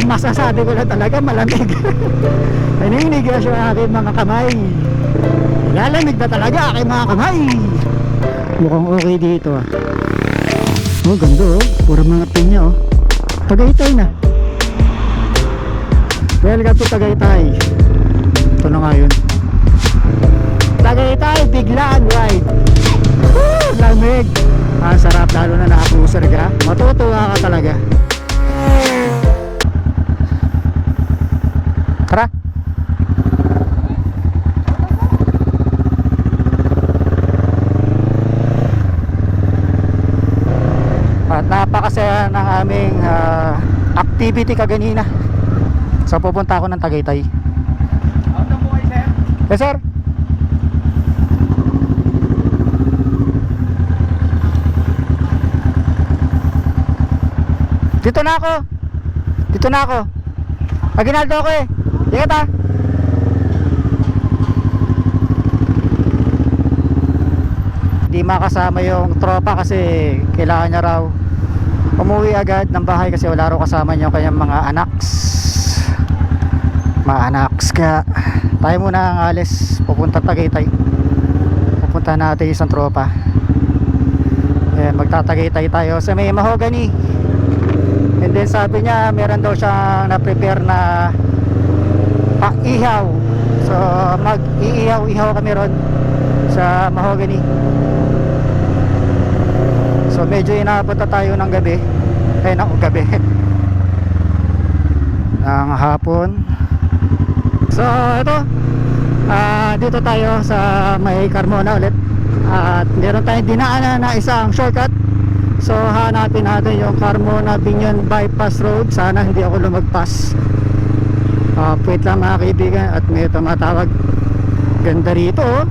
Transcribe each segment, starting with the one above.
Ang masasabi ko lang talaga malamig. Naninigas yung aking mga kamay. Lalamig na talaga aking mga kamay. Mukhang okay dito ah. Oh ganda oh, puro mga pinya oh. Tagaytay na. Welcome to Tagaytay. Ito na nga yun. Tagaytay, biglaan ride. Woo! Lamig. Ang sarap lalo na naka-cruiser ka. Matutuwa ka talaga. Tara. At napakasaya ng aming activity kaganina. So pupunta ako ng Tagaytay. Out na po kayo, sir. Yes sir. Dito na ako. Dito na ako. Aginaldo ako eh. Ingat ah. Di makasama yung tropa kasi kailangan niya raw umuwi agad ng bahay kasi wala raw kasama niya yung kanyang mga anaks. Mga anaks ka. Tayo muna ang alis. Pupunta Tagaytay. Pupunta natin isang tropa. Ayan, magtatagaytay tayo sa may Mahogany. And then sabi niya meron daw siyang na-prepare na paihaw. So mag-iihaw-ihaw kami ron sa Mahogany. So medyo inaabot na tayo ng gabi. Ay naku, gabi. Ng hapon. So ito dito tayo sa may Carmona ulit. At meron tayong dinaanan na isang shortcut. So hanapin natin yung Carmona Binyan Bypass Road. Sana hindi ako lumagpas. Wait lang mga kaibigan. At may tumatawag. Ganda rito oh.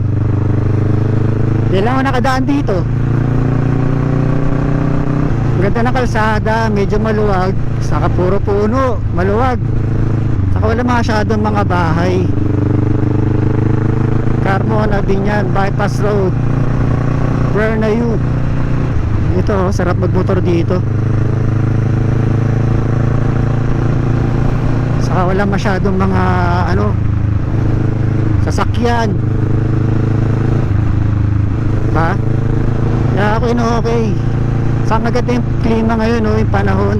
Hindi lang ako nakadaan dito. Ganda ng kalsada. Medyo maluwag. Saka puro puno. Maluwag. Saka wala masyadong mga bahay. Carmona Binyan Bypass Road. Where na you? Ito, sarap magmotor dito. Saka wala masyadong mga sasakyan. Ba? Kaya ako okay. Saan maganda yung klima ngayon yung panahon.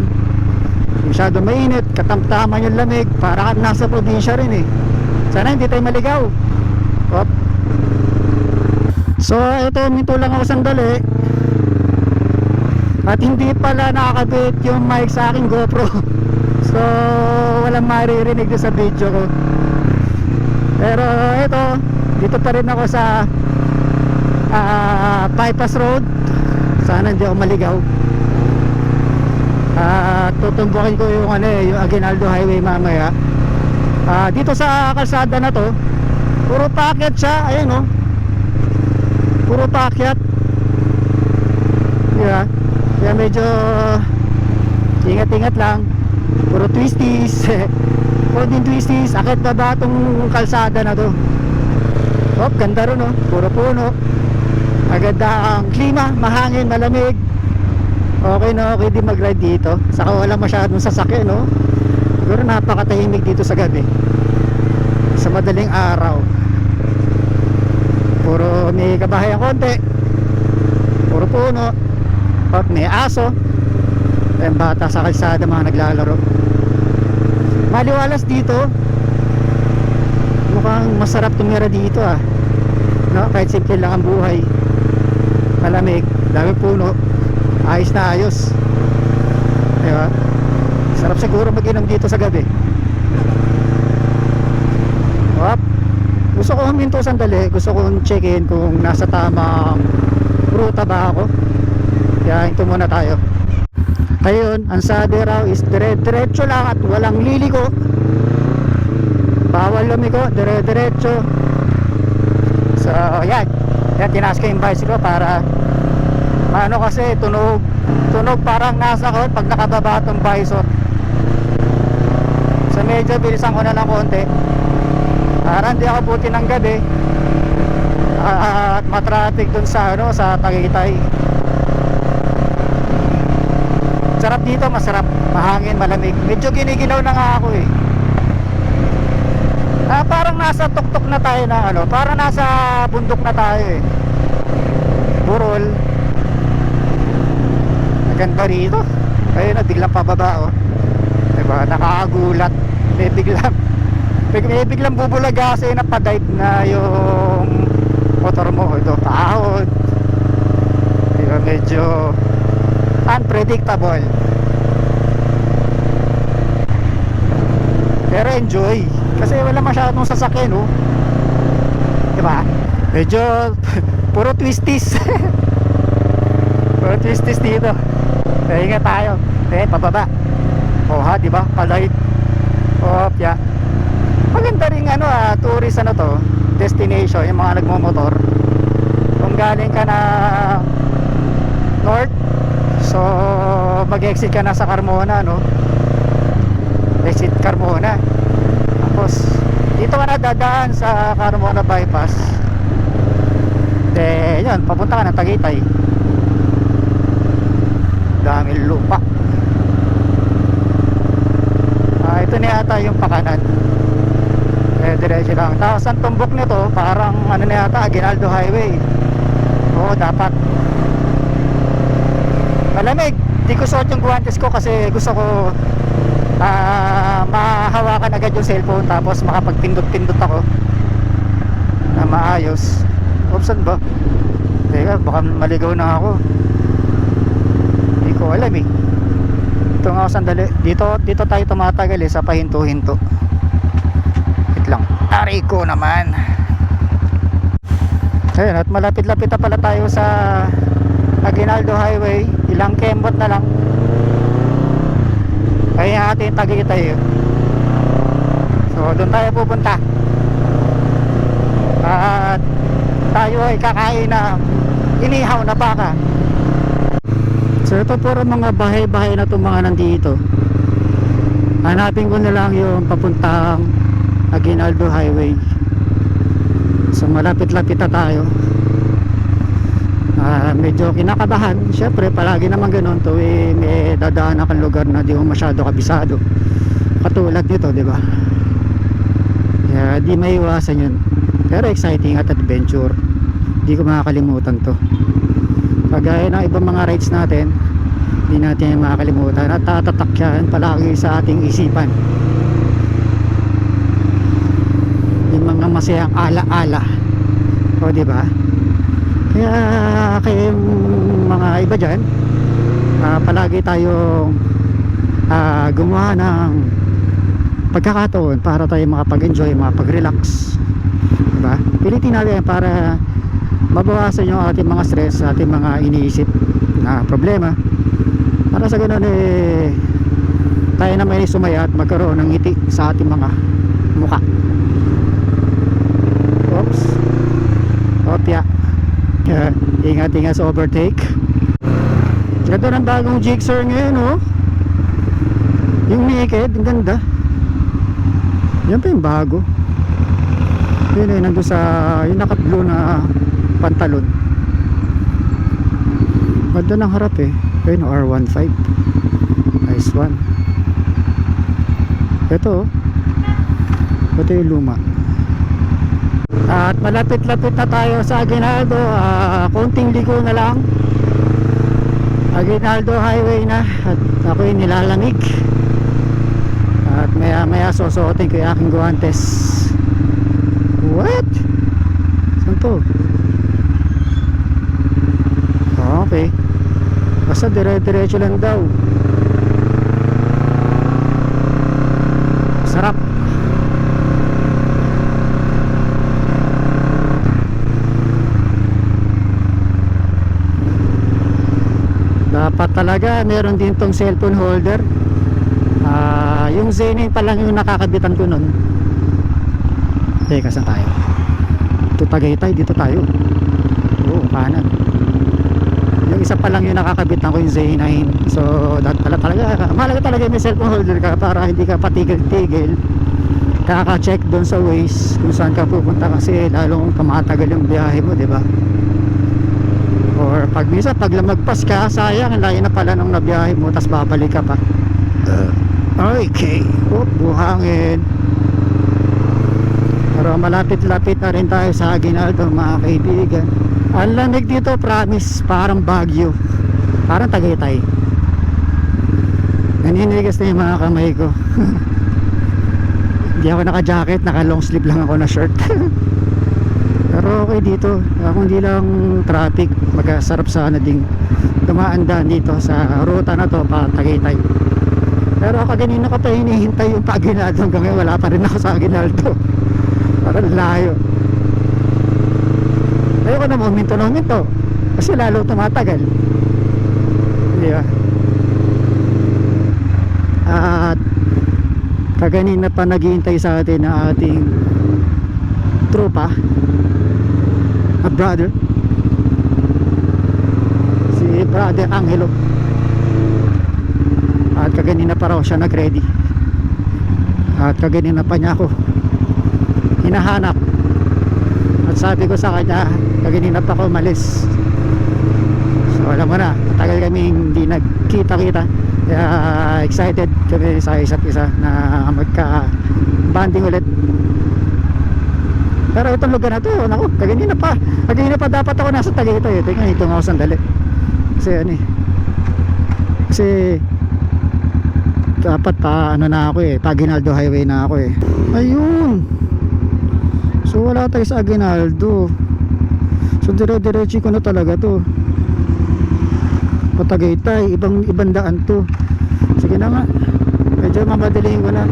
Masyadong mainit, katamtaman yung lamig. Para ka nasa probinsya rin eh. Sana hindi tayo maligaw. Op. So ito, minto lang ako sandali. At hindi pala nakakabit yung mic sa aking GoPro. So walang maririnig doon sa video ko. Pero ito, dito pa rin ako sa Bypass Road. Sana hindi ako maligaw. Tutumbukin ko yung yung Aguinaldo Highway mamaya. Dito sa kalsada na to, puro paakyat siya. Ayan oh. Puro paakyat. Yeah. Kaya medyo ingat-ingat lang. Puro twisties. Pwedeng twisties. Akit na ba itong kalsada na to? Oh, ganda rin oh. Puro puno. Maganda ang klima. Mahangin, malamig. Okay no, okay din mag-ride dito. Saka wala masyadong sasakyan no. Pero napakatahimik dito sa gabi. Sa madaling araw. Puro may kabahayan konti. Puro puno. At may aso. Yung bata sa kalsada mga naglalaro. Maliwalas dito. Mukhang masarap tumira dito no? Kahit simple lang ang buhay. Malamig, dami puno. Ayos na ayos. Diba? Sarap siguro mag-inom dito sa gabi. Wap. Gusto ko huminto sandali. Gusto kong check-in kung nasa tamang ruta ba ako. Kaya hinto muna tayo. Ayun, ang sabi raw is dire-diretso lang at walang liliko. Bawal lumiko, dire-diretso. So yan. Yan, tinaas ko yung bicycle para kasi tunog parang nasa ko pag nakababa itong bison. So medyo bilisan ko na lang konti para hindi ako buti ng gabi at matraffic dun sa sa Tagaytay. Sarap dito, masarap. Mahangin, malamig. Medyo giniginaw na nga ako eh. Parang nasa tuktok na tayo ng ano, parang nasa bundok na tayo eh. Burol. Maganda rito. Ayun na, biglang pababa oh. Diba, nakakagulat. May biglang bubulagasin na pa-dive na yung motor mo. Ito, paahon. Diba, medyo unpredictable. Pero enjoy. Kasi wala masyadong sasakyan, no? Diba? Medyo puro twisties. Puro twisties dito. Kaya ingat tayo. Pababa. Oh ha, diba? Palight. Oh, yeah. Maganda rin ano tourist ano to, destination, yung mga nagmomotor. Kung galing ka na north, so mag-exit ka na sa Carmona, no? Exit Carmona. Tapos dito ka na dadaan sa Carmona bypass. Then yun, papunta ka ng Tagaytay. Daming lupa. Ito na yata yung pakanan. Diretso lang. Tapos ang tumbok nito parang ano na yata, Aguinaldo Highway. Oo, dapat. Malamig. Di ko suot yung guwantes ko kasi gusto ko mahawakan agad yung cellphone, tapos makapagpindot-pindot ako na maayos. Opsan ba? Teka, baka maligaw na ako. Hindi ko alam eh. Ito nga, sandali. Dito tayo tumatagal sa pahinto-hinto. Wait lang. Aray ko naman. Ayun, at malapit-lapit na pala tayo sa Aguinaldo Highway. Ilang kembot na lang. Kaya natin Tagaytay. So doon tayo pupunta. At tayo ay kakain na inihaw na baka. So ito puro mga bahay-bahay na itong mga nandito. Hanapin ko na lang yung papuntang Aguinaldo Highway. So malapit-lapit na tayo. Medyo kinakabahan. Syempre palagi naman ganun tuwing may dadaan akong lugar na di mo masyado kabisado. Katulad nito, di ba? Kaya di maiwasan yun. Pero exciting at adventure. Di ko makakalimutan to. Kagaya ng ibang mga rides natin, di natin makakalimutan at tatatak yan palagi sa ating isipan. Yung mga masayang ala-ala. O di ba? Kaya kayong mga iba dyan, palagi tayong gumawa ng pagkakataon para tayo makapag-enjoy, makapag-relax, diba? Pilitin natin para mabawasan yung ating mga stress, ating mga iniisip na problema, para sa ganun tayo na may sumaya at magkaroon ng ngiti sa ating mga mukha. Oops. Opya. Ingat-ingat sa overtake. Ganda ng bagong Gixxer ngayon, oh. Yung naked, ang ganda. Yan pa yung bago. Yun nandun sa yung naka-blue na pantalon. Ganda ng harap eh. Yun, R15. Nice one. Ito, oh. Ito yung luma. At malapit-lapit na tayo sa Aguinaldo. Konting ligo na lang. Aguinaldo Highway na. At ako'y nilalamig. At maya susuotin ko yung aking guwantes. What? Saan to? Okay. Basta dire-diretso lang daw. Sarap. Dapat talaga meron din tong cellphone holder. Yung Zenith pa lang yung nakakabitan ko nun. Teka, saan tayo? Ito Tagaytay, dito tayo. Oo, kanan. Yung isa pa lang yung nakakabitan ko, yung Z9. So talaga mahalaga talaga may cellphone holder ka para hindi ka patigil-tigil kaka-check doon sa Waze kung saan ka pupunta, kasi lalong tumatagal yung biyahe mo, di ba? Or pag minsan pag lamagpas ka, sayang, layo na pala nung nabiyahe mo, tas babalik ka pa. Okay, buhangin. Pero malapit-lapit na rin tayo sa Aguinaldo mga kaibigan. Ang lamig dito, promise, parang Baguio, parang Tagaytay. Naninigas na yung mga kamay ko. Hindi ako naka-jacket, naka-long sleeve lang ako na shirt. Pero okay dito, kung hindi lang traffic, magkasarap sana ding dumaan dito sa ruta na to pa Tagaytay. Pero kanina ko pa hinihintay yung pa-Aguinaldo, hanggang ngayon wala pa rin ako sa Aguinaldo. Parang layo. Ayoko na huminto kasi lalo tumatagal, di ba? At kaganina pa naghihintay sa atin na ating tropa, a brother, si brother Angelo. At kaganina pa raw siya nag-ready, at kaganina pa niya ako hinahanap. At sabi ko sa kanya, kaganina pa ako umalis. So alam mo na, matagal kaming hindi nagkita-kita, kaya excited kami sa isa't isa na magka-banding ulit. Pero itong lugar na to, naku, kaganina pa dapat ako nasa Tagaytay. Tingnan, ito nga ako sandali. Kasi ano eh, kasi dapat pa ano na ako pa Aguinaldo Highway na ako ayun. So wala tayo sa Aguinaldo, so dire-diretso ko na talaga to Patagaytay, ibang daan to. Sige na nga, medyo mamadaliin ko na.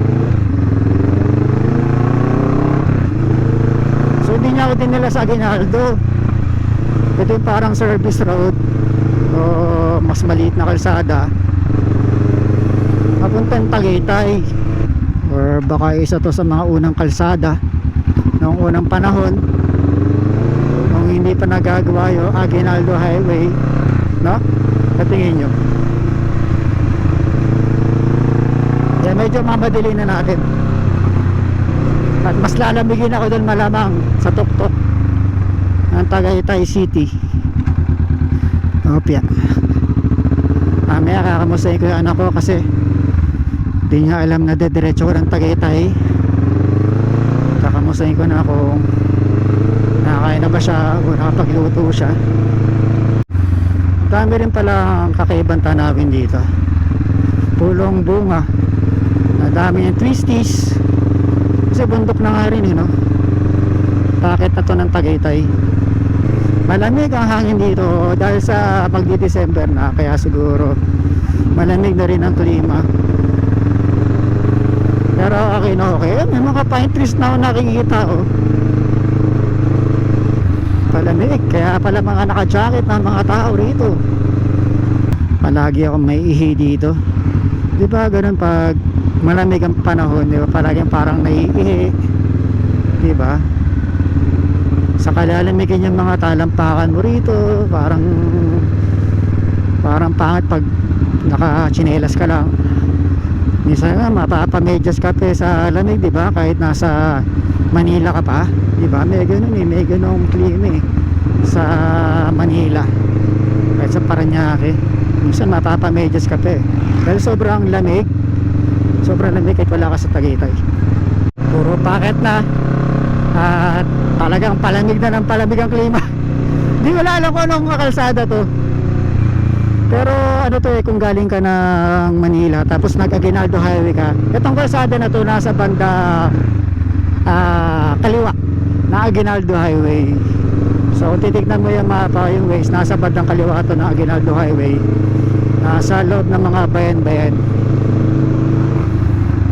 So hindi niya ako dinala sa Aguinaldo, ito yung parang service road o mas maliit na kalsada papuntang Tagaytay, or baka isa to sa mga unang kalsada noong unang panahon nung hindi pa nagagawa yung Aguinaldo Highway, no? Katingin nyo, yan, medyo mamadali na natin at mas lalamigin ako doon malamang sa tuktok ng Tagaytay City. Opya, mamaya kakamustahin ko yung anak ko kasi di niya alam na dediretso ko ng Tagaytay. Kakamustahin ko na kung nakakain na ba siya o nakapagluto siya. Dami rin pala ang kakaibang tanawin dito, pulong bunga, na dami yung twisties kasi bundok na nga rin no? Bakit na to ng Tagaytay. Malamig ang hangin dito dahil sa magdi-December na, kaya siguro malamig na rin ang klima. Pero okay na okay. May mga pine trees na ako nakikita palamig, kaya pala mga naka-jacket na mga tao rito. Palagi akong may ihi dito, di ba? Ganun pag malamig ang panahon, di ba? Palagi parang naiihi, di ba? Sa kalalamigin yung mga talampakan mo rito, parang pangit pag naka-chinelas ka lang. Minsan nga mapapamedyas ka pa sa lamig, di ba? Kahit nasa Manila ka pa, di ba? May ganun klima sa Manila. Kahit sa Parañaque, minsan mapapamedyas ka pa dahil sobrang lamig kahit wala ka sa Tagaytay. Puro packet na at talagang palamig na ng palamig ang klima. Di wala alam ko anong kalsada to. Pero ano to kung galing ka ng Manila tapos nag-Aguinaldo Highway ka, itong kalsada na to nasa banda kaliwa na Aguinaldo Highway. So kung titignan mo yung mapa, yung ways, nasa bandang kaliwa to ng Aguinaldo Highway, nasa loob ng mga bayan-bayan.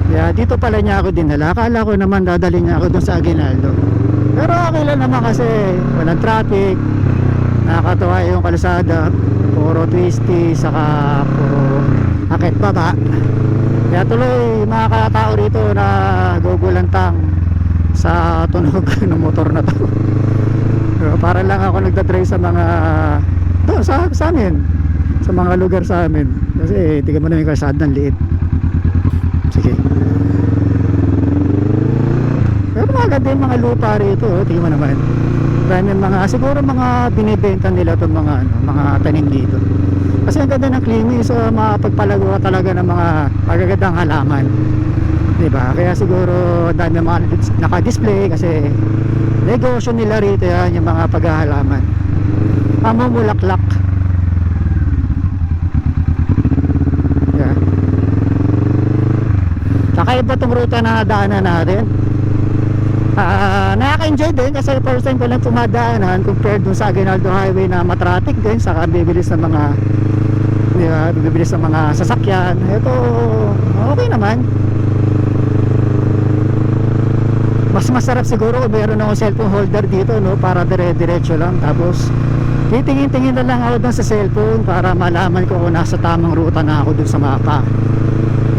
Kaya dito pala niya ako dinala. Akala ko naman dadali niya ako dun sa Aguinaldo, pero okay lang naman kasi walang traffic, nakakatawa yung kalsada, puro twisty, saka puro akit baba. Kaya tuloy mga katao rito na gugulantang sa tunog ng motor na to. Pero para lang ako nagdadrive sa mga sa amin, sa mga lugar sa amin, kasi tingnan mo na yung kalsada ng liit. Sige, pero maganda yung mga lupa rito, tingnan mo naman. Dahil mga, siguro mga binibenta nila itong mga, ano, mga tanim dito. Kasi ang ganda ng klima, so makapagpalago ka talaga ng mga magagandang halaman. Diba? Kaya siguro dami mga naka-display kasi negosyo nila rito yan, yung mga paghahalaman. Pamumulaklak. Yan. Kakaiba tong ruta na daanan natin. Nakaka-enjoy din kasi first time ko lang pumadaanan compared dun sa Aguinaldo Highway na matraffic din, saka bibilis ng mga, diba, bibilis ng mga sasakyan. Ito okay naman. Mas masarap siguro kung mayroon akong cellphone holder dito, no, para dire-diretso lang. Tapos titingin-tingin na lang ako dun sa cellphone para malaman ko kung nasa tamang ruta na ako dun sa mapa,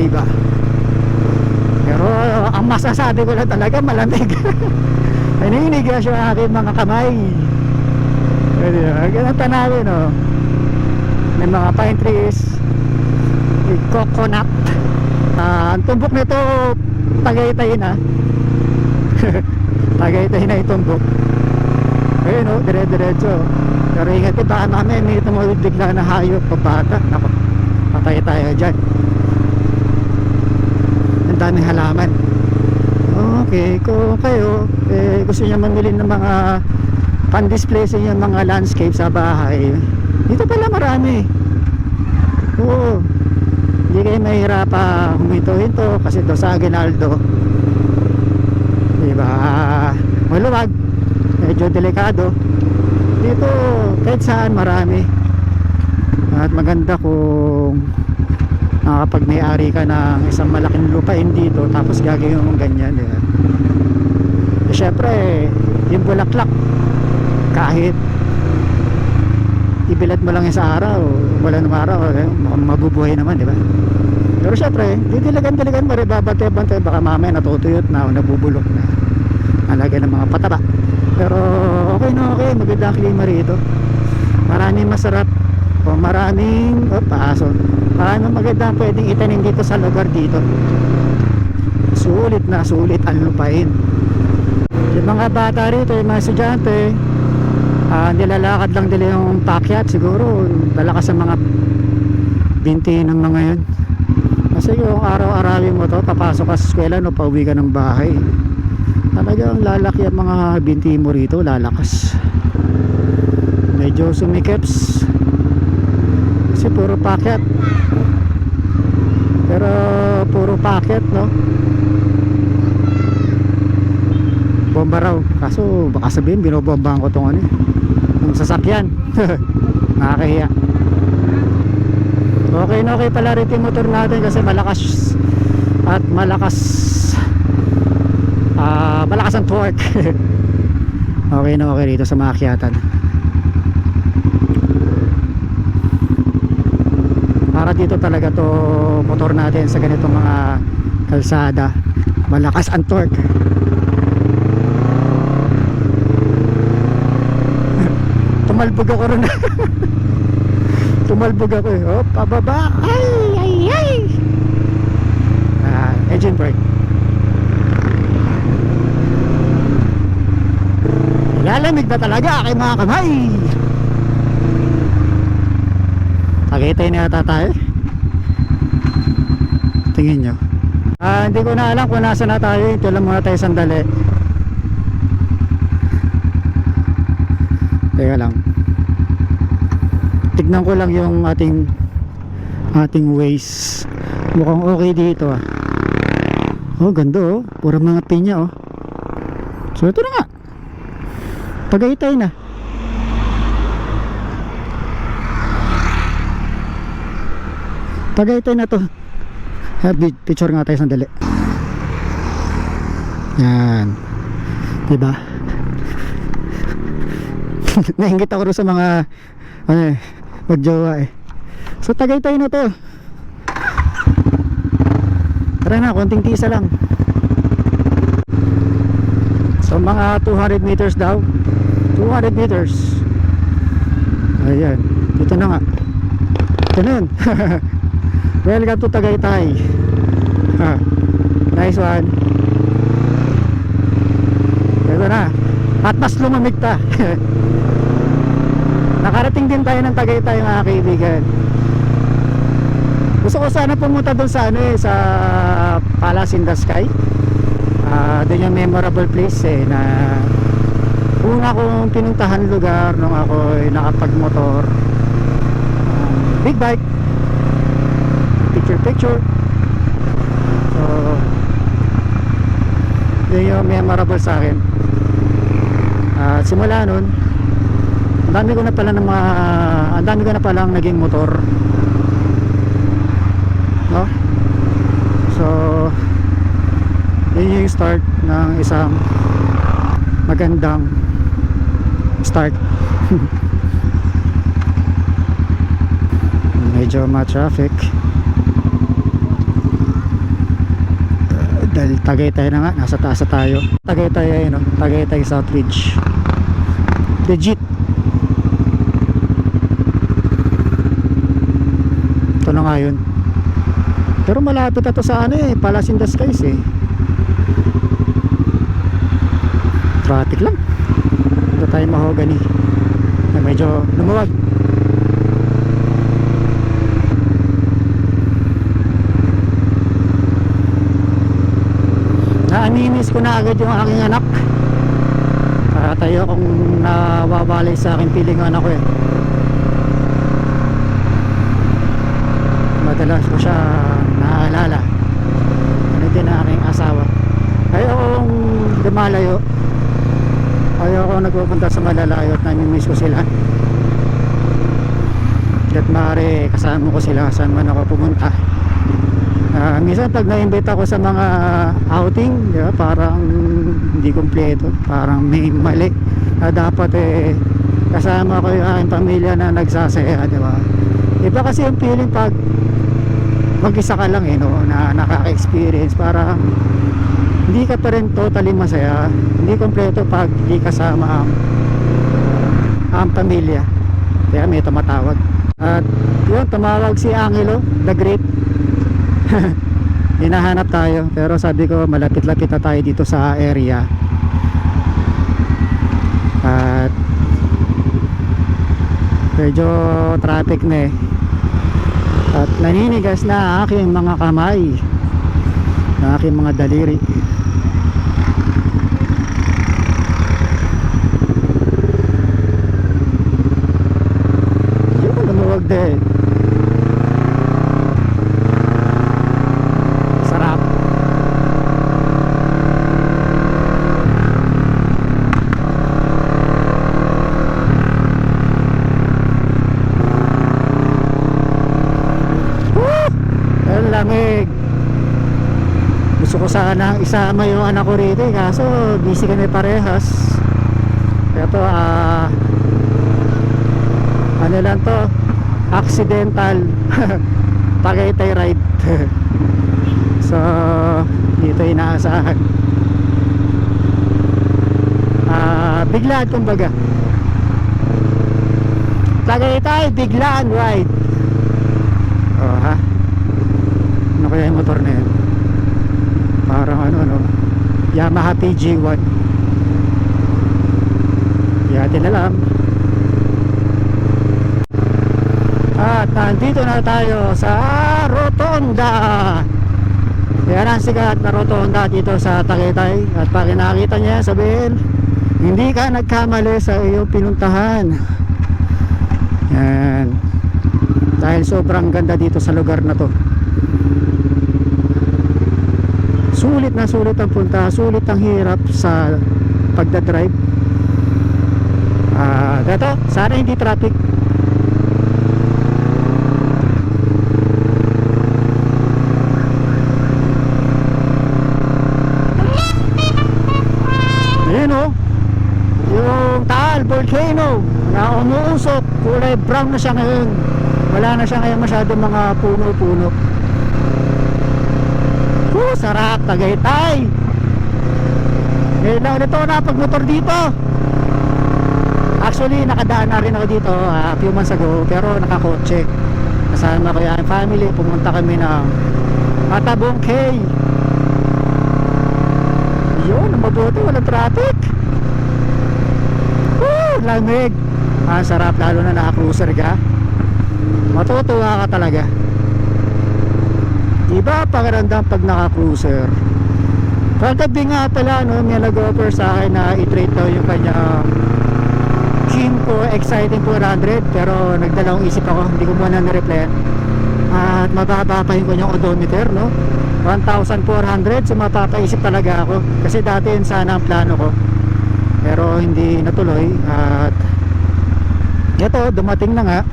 diba? Pero ang masasabi ko lang talaga, malamig. Naninigas yung aking mga kamay. Ganun tanawin, no? May mga pine trees, may coconut. Ang tumbok nito Tagaytay na. Tagaytay na yung tumbok. Ayun, no? Dire-diretso. Pero ingat, baka mamaya may tumawid bigla na hayop o bata. Naku, patay tayo dyan. Ang daming halaman. Okay, kung kayo gusto niyo mamili ng mga pan-display sa inyong mga landscape sa bahay, dito pala marami. Oo, hindi kayo mahirapa huminto-hinto kasi doon sa Aguinaldo, diba, maluwag, medyo delikado. Dito kahit saan marami. At maganda kung kapag may-ari ka ng isang malaking lupain dito tapos gagawin mong ganyan, diba? Syempre yung bulaklak kahit ibilad mo lang sa araw, wala ng araw, mukhang mabubuhay naman, diba? Pero syempre diligan mo rin, babantay-bantay, baka mamaya natutuyot na o nabubulok na, alaga ng mga pataba. Pero okay na okay, maganda ang klima rito, maraming masarap o maraming maraming maganda pwedeng itanim dito sa lugar dito. Sulit na sulit ang lupain. Yung mga bata rito, yung mga estudyante, nilalakad lang nila yung pakyat, siguro lalakas ang mga binti ng mga yun. Kasi yung araw-arawin mo to, papasok ka sa eskwela, no, pauwi ka ng bahay, talagang lalaki ang mga binti mo rito, lalakas. Medyo sumikips kasi puro pakyat, pero puro pakyat, no? Bomba raw, kaso baka sabihin binobombahan ko tong ano, yung sasakyan. Nakakahiya. Okay na okay pala rito yung motor natin kasi malakas at malakas ang torque. Okay na okay rito sa maakyatan. Para dito talaga to motor natin sa ganitong mga kalsada, malakas ang torque. Tumalbog ako rin. Tumalbog ako eh. Oh, pababa. Ay. Engine brake. Lalamig na talaga aking mga kamay. Tagaytay na yata tayo. Tingin nyo. Hindi ko na alam kung nasa na tayo. Ito lang muna tayo sandali. Teka lang. Tignan ko lang yung ating ways. Mukhang okay dito ah. Oh, ganda oh. Pura mga pinya oh. So ito na nga. Tagaytay na. Tagaytay na to. Picture nga tayo sandali. Yan. Diba? Nainggit ako rin sa mga magjowa eh. So Tagaytay na to. Tara na, konting tisa lang. So mga 200 meters daw. 200 meters. Ayan. Dito na nga. Ito na yun. Welcome to Tagaytay. Nice one. Ito na. at mas lumamig pa. Nakarating din tayo ng Tagaytay mga kaibigan. Gusto ko sana pumunta doon sa sa Palace in the Sky. Doon yung memorable place na una kong pinuntahan lugar nung ako ay nakapagmotor. Big bike, picture. So yun yung memorable sa akin. At simula nun, ang dami ko na palang naging motor, no? So yun yung start ng isang magandang start. Medyo ma-traffic dahil Tagaytay na nga, nasa taas na tayo. Tagaytay ay Tagaytay South Ridge. Legit. Ito na nga yun. Pero malapit na to sa Palace in the Skies Traffic lang. Ito tayo Mahogany na medyo lumuwag. Naaninis ko na agad yung aking anak. Para tayo kung nawabalay sa akin piling anak ko madalas ko siya naaalala. Ano din ang aking asawa. Ayokong lumalayo, ayoko nagpupunta sa malalayo at namimiss ko sila. At maaari kasama ko sila saan man ako pumunta. Minsan pag na-invite ako sa mga outing, diba, parang hindi kompleto, parang may mali na dapat kasama ko yung aking pamilya na nagsasaya, diba? Iba kasi yung feeling pag mag-isa ka lang na nakaka-experience, parang hindi ka pa rin totally masaya, hindi kompleto pag hindi kasama ang pamilya. Kaya may tumatawag. At yun, tumawag si Angelo the Great. Hinahanap tayo, pero sabi ko malapit-lapit na tayo dito sa area. At medyo traffic na at naninigas na aking mga kamay, na aking mga daliri. Yun, lumuwag din. Lamig. Gusto ko sana isama yung anak ko rito kaso busy kami parehas. Ito ano lang to, accidental Tagaytay ride. So dito inaasahan biglaan kumbaga. Tagaytay biglaan ride. Ano kaya yung motor na yan? Parang Yamaha PG1. Yatin na lang. At nandito na tayo sa Rotonda. Yan ang sikat na Rotonda dito sa Tagaytay. At pag nakita niya, sabihin hindi ka nagkamali sa iyong pinuntahan. Yan. Dahil sobrang ganda dito sa lugar na to. Sulit na sulit ang punta, sulit ang hirap sa pagdadrive. Ito, sana hindi traffic. Ayun yung Taal Volcano na umuusok, kulay brown na siya ngayon. Wala na siya ngayon masyadong mga puno-puno. Sarap, Tagaytay. Ngayon lang ulit ako napagmotor dito. Actually, nakadaan na rin ako dito a few months ago, pero nakakotse. Kasama ko yung family, pumunta kami ng Matabong Cay. Yun, mabuti, walang traffic. lamig. Ang sarap lalo na naka-cruiser ka. Matutuwa ka talaga. Iba pakiramdam pag naka-cruiser. Kagabi nga pala, no, may nag-offer sa akin na i-trade daw yung kanya Kymco Exciting 400, pero nagdalawang isip ako, hindi ko muna na-replyan. At mababa pa yung kanyang odometer, no? 1,400, so mapapaisip talaga ako. Kasi dati yun sana ang plano ko, pero hindi natuloy. At ito, dumating na nga,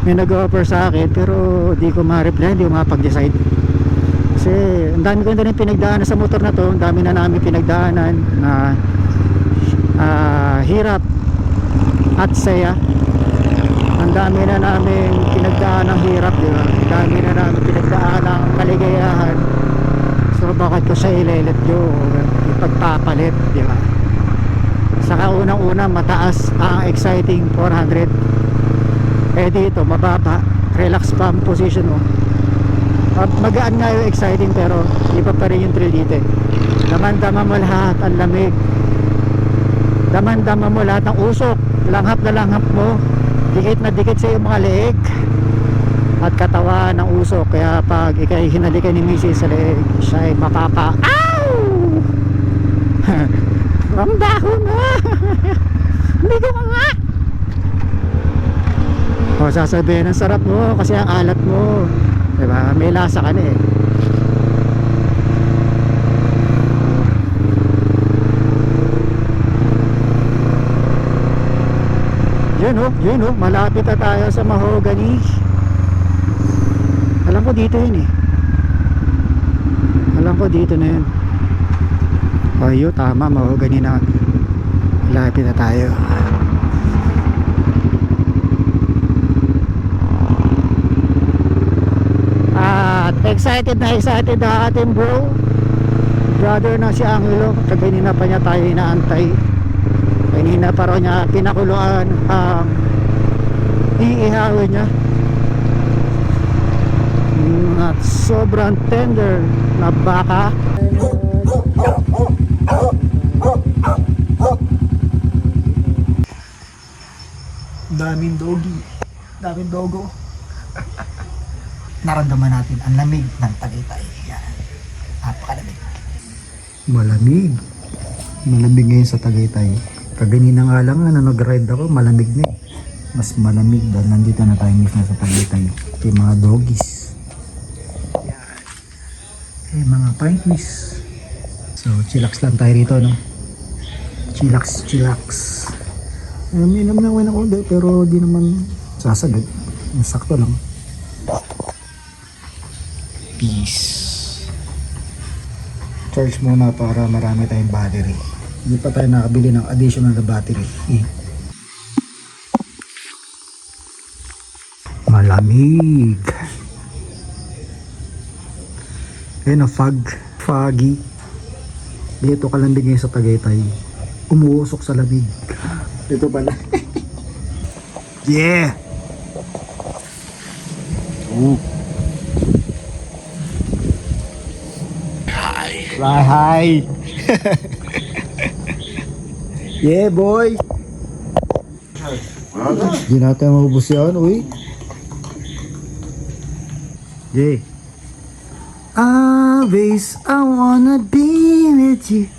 may nag-offer sa akin, pero di ko ma-reply, hindi ko mapag-decide. Kasi ang dami ko na rin pinagdaanan sa motor na to, ang dami na namin pinagdaanan na hirap at saya. Ang dami na namin pinagdaan ng hirap, di ba? Ang dami na namin pinagdaan ng kaligayahan. So bakit ko siya i-let go, ipagpapalit, di ba? Saka unang-una mataas ang Exciting 400. Eh dito mababa, relax pa ang position mo. Magaan nga yung Exciting, pero iba pa rin yung thrill dito. Daman-dama mo lahat ang lamig. Daman-dama mo lahat ng usok. Langhap na langhap mo, dikit na dikit sa iyong mga leeg at katawan ng usok. Kaya pag ikay hinalikan ni Mrs. sa leeg, siya ay mapapa. Ow! Ang baho mo. Hindi ko nga. O sasabihin, ang sarap mo kasi ang alat mo, diba? May lasa ka na eh. Yun oh, malapit na tayo sa Mahogany. Alam ko dito yun eh. Alam ko dito na yun. Ayun, tama, Mahogany na. Malapit na tayo. At excited na ating brother na si Angelo. Kanina pa niya tayo inaantay. Kanina pa raw niya pinakuluan ang iihawin niya. At sobrang tender na baka. Daming doggy, daming dogo. Naramdaman natin ang lamig ng Tagaytay. Yan, napakalamig. Malamig ngayon sa Tagaytay. Kaganina nga lang na nag-ride ako, malamig na eh. Mas malamig dahil nandito na tayo mismo sa Tagaytay. Ito yung mga doggies. Yan. Eh, mga pinties. So, chillax lang tayo rito, no? Chillax. Minom na ako ng konti, pero di naman sasagad. Sakto lang. Peace. Charge muna para marami tayong battery. Hindi pa tayo nakabili ng additional na battery. Malamig. Ayun na, foggy. Dito kalamig ngayon sa Tagaytay. Umuusok sa lamig. Dito pala. Yeah! Ooh. Fly high. Yeah, boy. Di natin maubos yan, uy. Yeah. Always I wanna be with you.